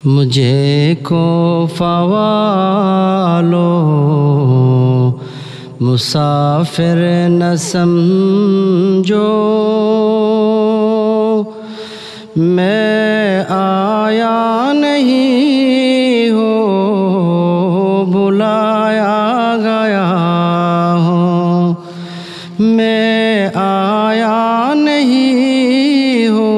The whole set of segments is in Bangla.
मुझे कोफा वालों मुसाफिर न समझो, मैं आया नहीं हूँ, बुलाया गया हूँ। मैं आया नहीं हूँ,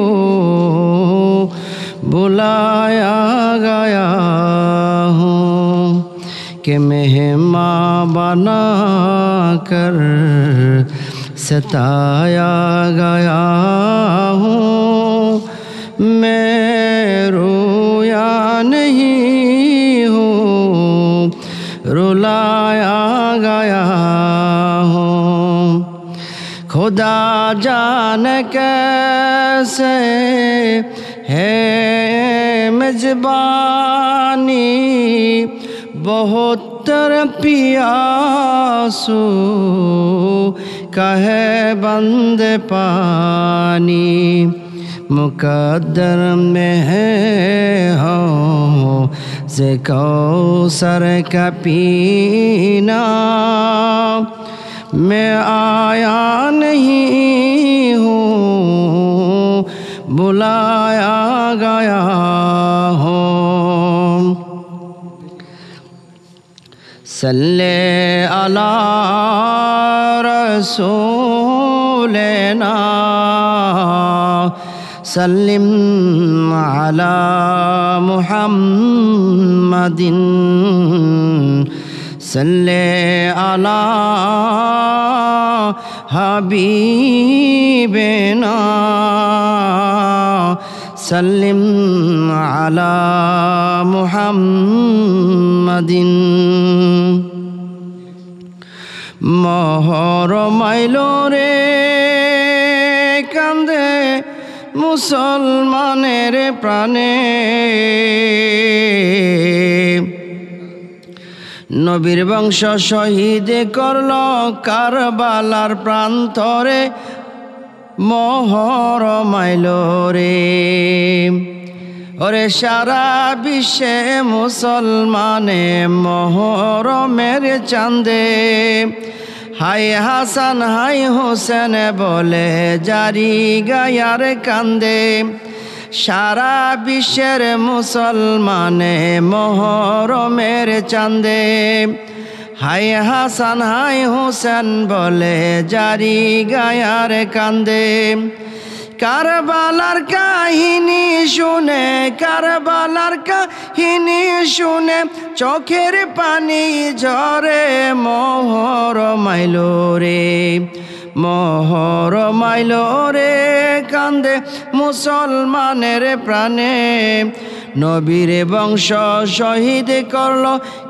बुलाया गया हूँ कि मेहमान बना कर सताया गया हूँ। मैं रोया नहीं हूँ, रुलाया गया हूँ। खुदा जाने कैसे है मेज़बानी, बहुत पियासू का है बंद पानी। मुकद्दर में है से कौसर का पीना, मैं आया नहीं हूँ, बुलाया गया हूँ। सल्ले अला रसूलना सल्लिम अला मुहम्मदिन सल्ले अला हबीबना सल्लिम अला मुहम्मदिन। मोहर माइलो रे कांदे मुसलमानेर प्राणे, नबीर वंश शहीद करल কারবালার প্রান্তরে, মোহর মাইলো রে। ওরে সারা বিশ্বে মুসলমানে মোহরমের চাঁদে, হাই হাসান হাই হোসেন বলে জারি গায়ার কান্দে। সারা বিশ্বের মুসলমানে মোহরমের চাঁদে, হাই হাসান হাই হোসেন বলে জারি গায়ার কান্দে। কারবালার কাহিনী শুনে, কারবালার কাহিনী শুনে চোখের পানি ঝরে, মোহর মাইলো রে, মোহর মাইলো রে কান্দে মুসলমানের প্রাণে। নবীর বংশ শহীদ করল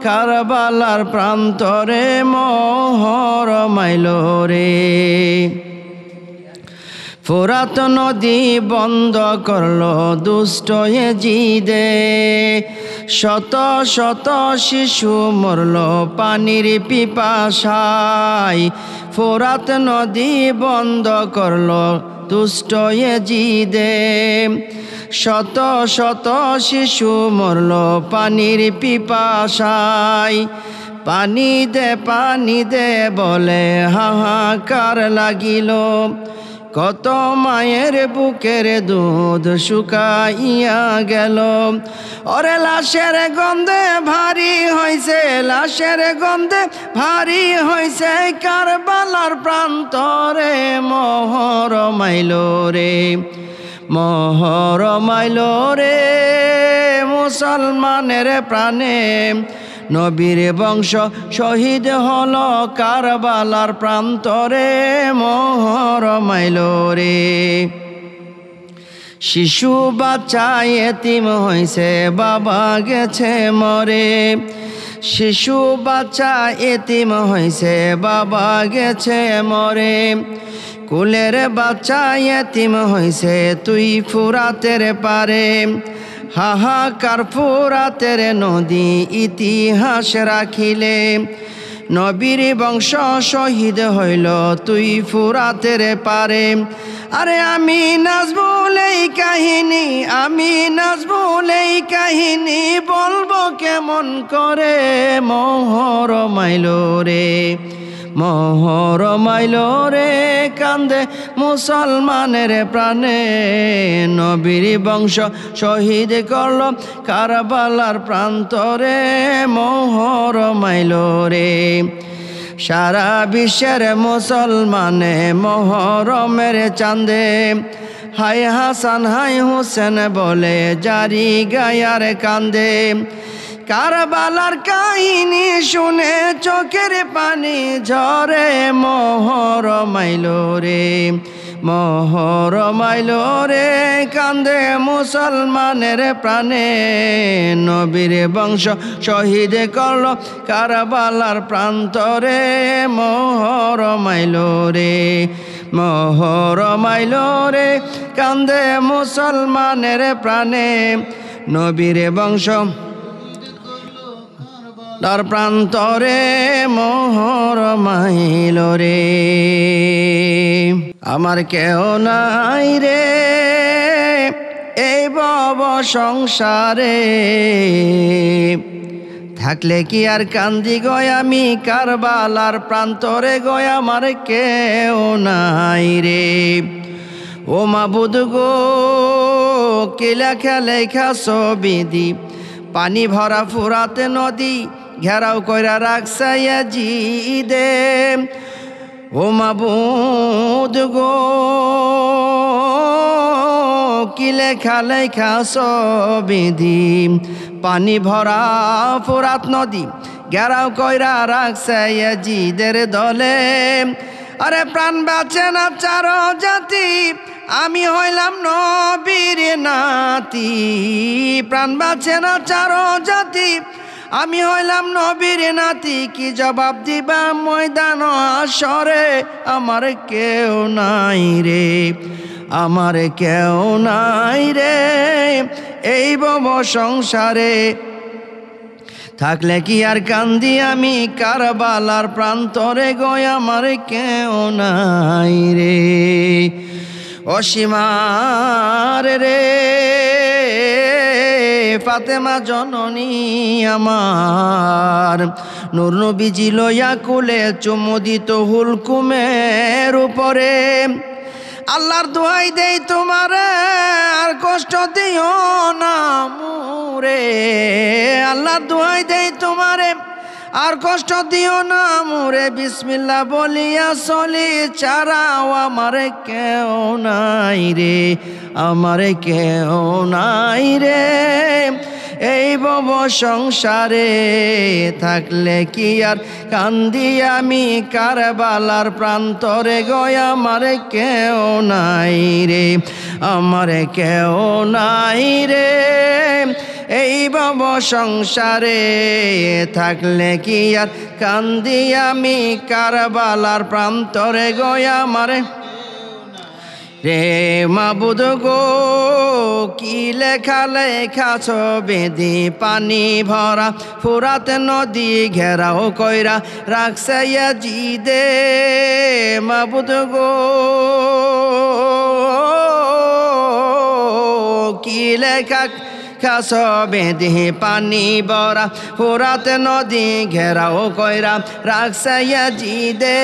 কারবালার প্রান্তরে, মোহর মাইলো রে। ফোরাত নদী বন্ধ করলো দুষ্ট এজিদে, শত শত শিশু মরল পানির পিপাসায়। ফোরাত নদী বন্ধ করলো দুষ্ট এজিদে, শত শত শিশু মরল পানির পিপাসায়। পানি দে বলে হাহাকার লাগিল, কত মায়ের বুকের দুধ শুকাইয়া গেল। ওরে লাশের গন্ধে ভারী হইছে, লাশের গন্ধে ভারী হইছে কারবালার প্রান্তরে, মোহর মাইলো রে, মোহর মাইলো রে মুসলমানের প্রাণে। নবীর বংশ শহীদ হলো কারবালার প্রান্তরে, মোহর মাইলো রে। শিশু বাচ্চা এতিম হইছে বাবা গেছে মরে, শিশু বাচ্চা এতিম হইছে বাবা গেছে মরে। কুলের বাচ্চা এতিম হইছে তুই ফুরাতের পারে, হাহাকার ফুরাতের নদী ইতিহাস রাখিলে। নবীর বংশ শহীদ হইল তুই ফুরাতের পারে। আরে আমি নাজবুল এই কাহিনী, আমি নাজবুল এই কাহিনী, বলবো কেমন করে মোহর মাইলো রে, মোহর মাইলো রে, কান্দে মুসলমানের প্রাণে। নবীর বংশ শহীদ করল কারবালার প্রান্তরে, মোহর মাইলো রে। সারা বিশ্বের মুসলমানে মহরমের চাঁদে হাই হাসান হাই হুসেন বলে জারি গায়ার কান্দে। কারবালার কাহিনী শুনে চোখের পানি ঝরে, মোহর মাইলো রে, মোহর মাইলো রে, কান্দে মুসলমানের প্রাণে। নবীর বংশ শহীদ করল কারবালার প্রান্তরে, মোহর মাইলো রে, মোহর মাইলো রে, কান্দে মুসলমানের প্রাণে। নবীর বংশ তার প্রান্তরে, মোহর মাইলো রে। আমার কেউ নাই রে এই ভব সংসারে, থাকলে কি আর কান্দি গয় আমি কারবালার প্রান্তরে গয়, আমার কেউ নাই রে। ও মাবুদ গো কি লেখা লেখা ছবি দি, পানি ভরা ফুরাতে নদী ঘেরাও কইরা রাখছে ইয়াজিদে। ও মাবুদ গো কি লেখা লেখা ছবি দি, পানি ভরা ফুরাত নদী ঘেরাও কইরা রাখছে ইয়াজিদের দলে। আরে প্রাণ বাঁচে না চার জাতি, আমি হইলাম নবীর নাতি। প্রাণ বাঁচে না চার জাতি, আমি হইলাম নবীর নাতি। কি জবাব দিবা ময়দান হাশরে, আমার কেউ নাই রে, আমার কেউ নাই রে এই ভব সংসারে। থাকলে কি আর কান্দি আমি কারবালার প্রান্তরে গয়, আমার কেউ নাই রে। অসীমার রে ফাতেমা জননী আমার, নূর নবীজি লইয়া কুলে চুমু দিত হুলকুমের উপরে। আল্লাহর দোহাই দেই তোমারে আর কষ্ট দিও না মুরে, আল্লাহর দোহাই দেই তোমারে আর কষ্ট দিও না মুরে। বিসমিল্লাহ বলিয়া চলি ছাড়াও আমার কেউ নাই রে, আমার কেউ নাই রে এই ভব সংসারে। থাকলে কি আর কান্দি আমি কারবালার প্রান্তরে গয়, আমার কেউ নাই রে, আমার কেউ নাই রে এই ভব সংসারে। থাকলে কি আর কান্দি আমি কারবালার প্রান্তরে গয়, আমার রে। মাবুদ গো কি লেখা লেখা ছবি দি, পানি ভরা ফুরাত নদী ঘেরাও কইরা রাখছে ইয়াজিদে। মাবুদ গো কি লেখা ছবি দি, পানি ভরা ফুরাত নদী ঘেরাও কইরা রাখছে ইয়াজিদে।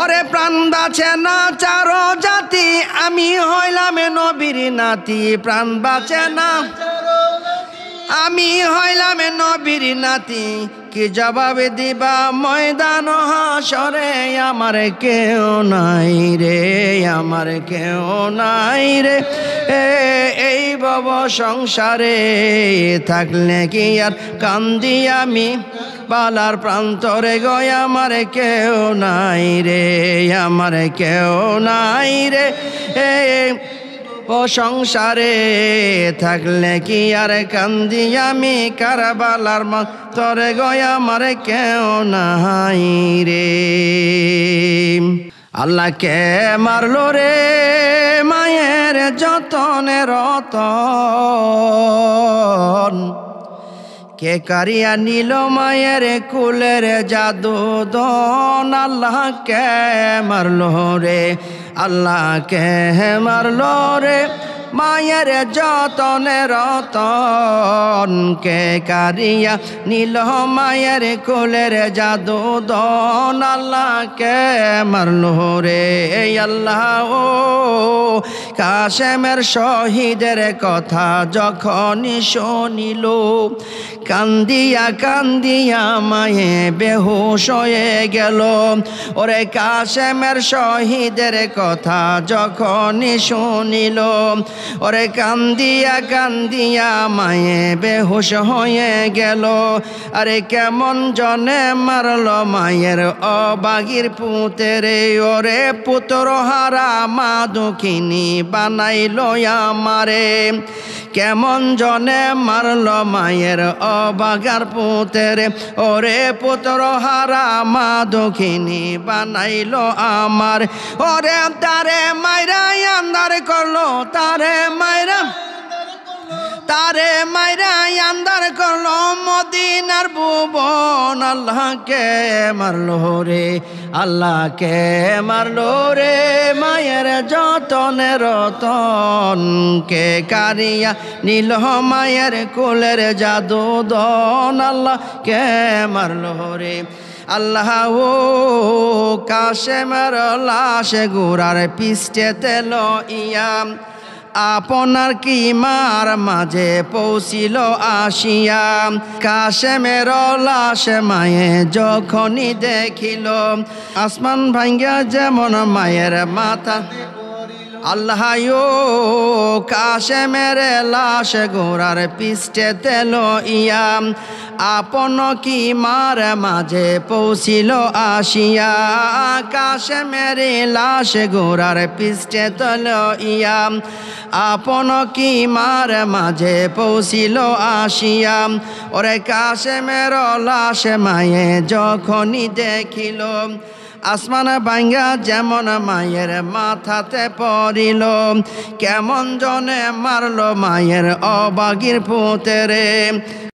ওরে প্রাণ বাঁচে না চার জাতি, আমি হইলাম নবীর নাতি। প্রাণ বাঁচে না আমি হইলাম নবীর নাতি, কি জবাব দিবা ময়দান হাশরে, আমার কেউ নাই রে, আমার কেউ নাই রে এই ভব সংসারে। থাকলে কি আর কান্দি আমি বালার প্রান্তরে গয়, আমার কেউ নাই রে, আমার কেউ নাই রে ও সংসারে। থাকলে কি আর কান্দি আমি কারবালার প্রান্তরে গয়, আমার কেউ নাই রে। আল্লাহকে মারলো রে মায়ের যতনে রতন, কে কারিয়া নিল মায়ের কুলের জাদু দন আল্লাহ কে মারলো রে আল্লাহ কে মারলো রে মায়ের যতনে রতন কে কারিয়া নীল মায়ের কুলের জাদু দন আল্লাহ কে মারলো রে আল্লাহ ও কাশেমের শহীদের কথা যখনই শুনিল কান্দিয়া কান্দিয়া মায়ে বেহুশ হয়ে গেল ওরে কাশেমের শহীদের কথা যখনই শুনিল ওরে কান্দিয়া কান্দিয়া মায়ে বেহুশ হয়ে গেল আরে কেমন জনে মারল মায়ের অবাগির পুতেরে ওরে পুত্র হারা মা দুঃখিনী বানাইল আমারে কেমন জনে মারল মায়ের অবাগার পুতেরে ওরে পুত্র হারা মা দুঃখিনী বানাইল আমার ওরে তারে মাইরা আন্দার করলো তারে মাইরা আন্দার করলো মদিনার ভুবন আল্লাহকে মারলো রে আল্লাহকে মারলো রে মায়ের যতনে রতন কে কারিয়া নীল মায়ের কুলের জাদু দন আল্লাহকে মারলো রে আল্লাহ ও কাশেমের লাশ গুরার পিষ্টে তেল ইয়াম আপনার কি মার মাঝে পৌঁছিল আসিয়া কাশেমের লাশ মায়ে যখনই দেখিল আসমান ভাঙ্গা যেমন মায়ের মাথা আল্লাহ ও কাশেমের লাশ গোরার পিষ্টে তেল ইয়াম আপন কি মার মাঝে পৌঁছিল আসিয়া কাশেমের লাশ গোরার পিষ্টে তেল ইয়াম আপন কি মার মাঝে পৌঁছিল আসিয়া ওরে কাশেমের লাশ মায়ে যখনই দেখিল আসমান ভাঙ্গা যেমন মায়ের মাথাতে পড়িল কেমন জনে মারল মায়ের অবাগির পুতেরে